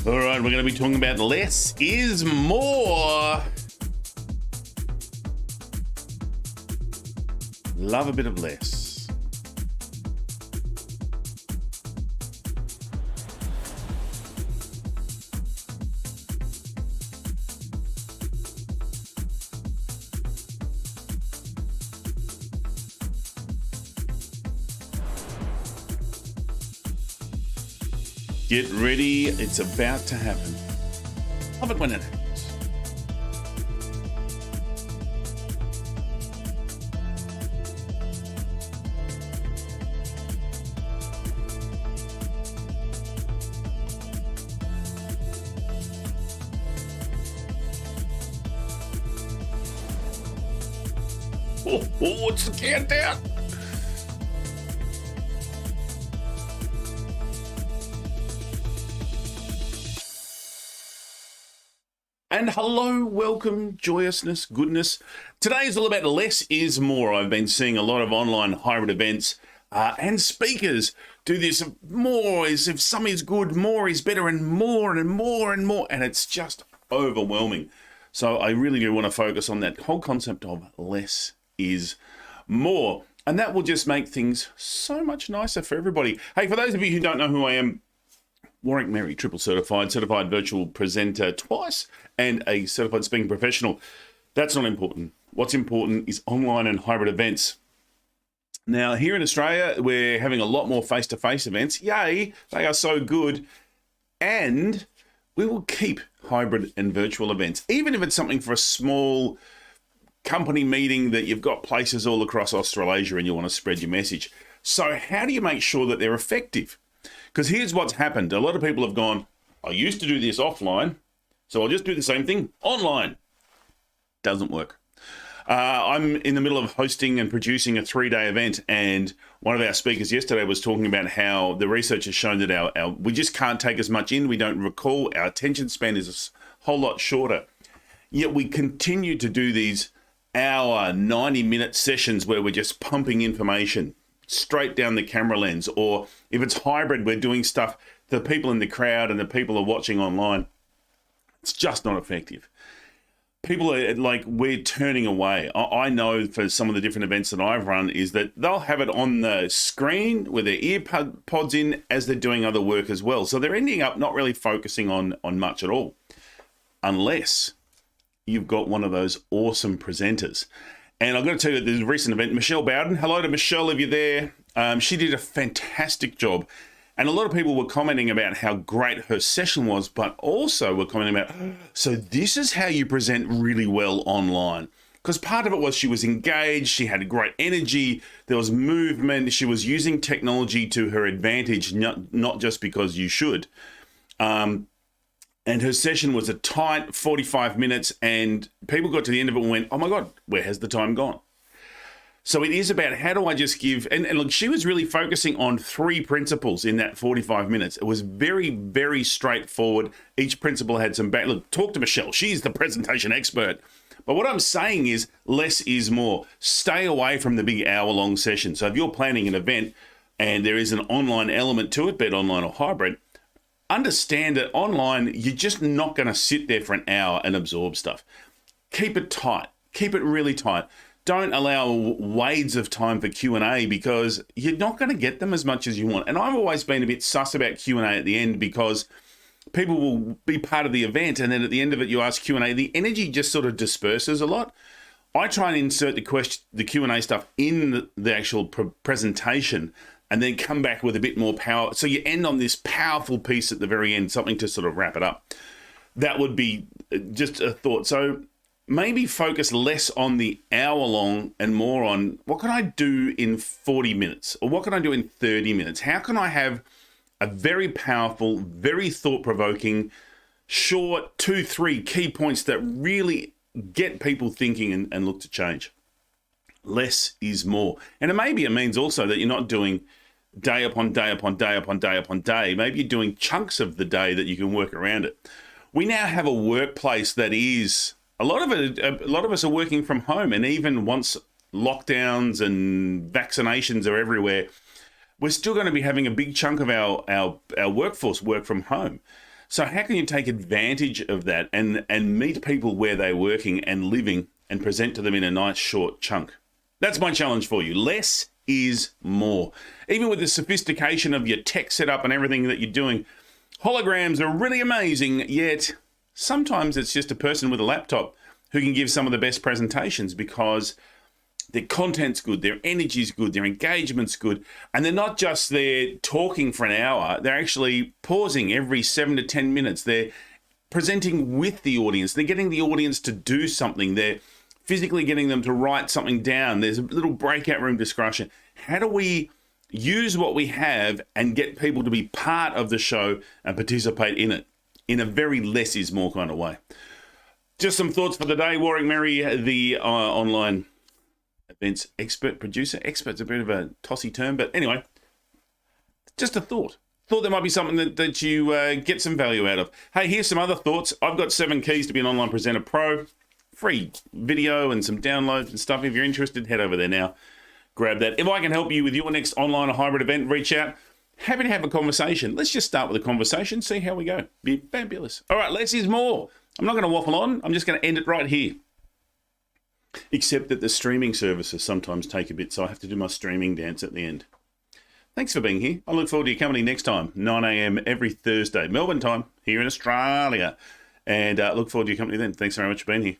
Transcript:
All right, we're going to be talking about less is more. Love a bit of less. Get ready, it's about to happen. Love it when it happens. Oh, it's the countdown. And hello, welcome, joyousness, goodness. Today is all about less is more. I've been seeing a lot of online hybrid events and speakers do this. More is, if something is good, more is better, and more and more and more. And it's just overwhelming. So I really do want to focus on that whole concept of less is more. And that will just make things so much nicer for everybody. Hey, for those of you who don't know who I am, Warwick Mary, triple certified virtual presenter twice, and a certified speaking professional. That's not important. What's important is online and hybrid events. Now, here in Australia, we're having a lot more face-to-face events. Yay, they are so good. And we will keep hybrid and virtual events, even if it's something for a small company meeting that you've got places all across Australasia and you want to spread your message. So how do you make sure that they're effective? Because here's what's happened. A lot of people have gone, I used to do this offline, so I'll just do the same thing online. Doesn't work. I'm in the middle of hosting and producing a 3-day event, and one of our speakers yesterday was talking about how the research has shown that we just can't take as much in, we don't recall, our attention span is a whole lot shorter. Yet we continue to do these hour, 90-minute sessions where we're just pumping information straight down the camera lens, or if it's hybrid, we're doing stuff to the people in the crowd and the people are watching online. It's just not effective. People are like, we're turning away. I know for some of the different events that I've run is that they'll have it on the screen with their ear pods in as they're doing other work as well. So they're ending up not really focusing on much at all, unless you've got one of those awesome presenters. And I've got to tell you, there's a recent event, Michelle Bowden. Hello to Michelle if you're there. She did a fantastic job. And a lot of people were commenting about how great her session was, but also were commenting about, so this is how you present really well online. Because part of it was she was engaged, she had a great energy, there was movement, she was using technology to her advantage, not just because you should. And her session was a tight 45 minutes, and people got to the end of it and went, oh my God, where has the time gone? So it is about how do I just give, and look, she was really focusing on 3 principles in that 45 minutes. It was very, very straightforward. Each principle had some back. Look, talk to Michelle. She's the presentation expert. But what I'm saying is less is more. Stay away from the big hour-long session. So if you're planning an event and there is an online element to it, be it online or hybrid, understand that online, you're just not going to sit there for an hour and absorb stuff. Keep it tight. Keep it really tight. Don't allow wades of time for Q&A because you're not going to get them as much as you want. And I've always been a bit sus about Q&A at the end because people will be part of the event and then at the end of it you ask Q&A. The energy just sort of disperses a lot. I try and insert the Q&A stuff in the actual presentation and then come back with a bit more power. So you end on this powerful piece at the very end, something to sort of wrap it up. That would be just a thought. So maybe focus less on the hour long and more on what can I do in 40 minutes or what can I do in 30 minutes? How can I have a very powerful, very thought-provoking, short 2-3 key points that really get people thinking and look to change? Less is more. And it means also that you're not doing day upon day upon day upon day upon day. Maybe you're doing chunks of the day that you can work around it. We now have a workplace that is, a lot of us are working from home, and even once lockdowns and vaccinations are everywhere, we're still going to be having a big chunk of our workforce work from home. So how can you take advantage of that and meet people where they're working and living and present to them in a nice short chunk? That's my challenge for you. Less is more. Even with the sophistication of your tech setup and everything that you're doing, holograms are really amazing, yet sometimes it's just a person with a laptop who can give some of the best presentations because their content's good, their energy's good, their engagement's good, and they're not just there talking for an hour, they're actually pausing every 7 to 10 minutes. They're presenting with the audience. They're getting the audience to do something. They're physically getting them to write something down. There's a little breakout room discussion. How do we use what we have and get people to be part of the show and participate in it in a very less is more kind of way? Just some thoughts for the day. Warwick Merry, the online events expert producer. Expert's a bit of a tossy term, but anyway, just a thought. Thought there might be something that you get some value out of. Hey, here's some other thoughts. I've got 7 keys to be an online presenter pro. Free video and some downloads and stuff. If you're interested, head over there now. Grab that. If I can help you with your next online or hybrid event, reach out. Happy to have a conversation. Let's just start with a conversation, see how we go. Be fabulous. All right, less is more. I'm not going to waffle on. I'm just going to end it right here. Except that the streaming services sometimes take a bit, so I have to do my streaming dance at the end. Thanks for being here. I look forward to your company next time, 9 a.m. every Thursday, Melbourne time, here in Australia. And look forward to your company then. Thanks very much for being here.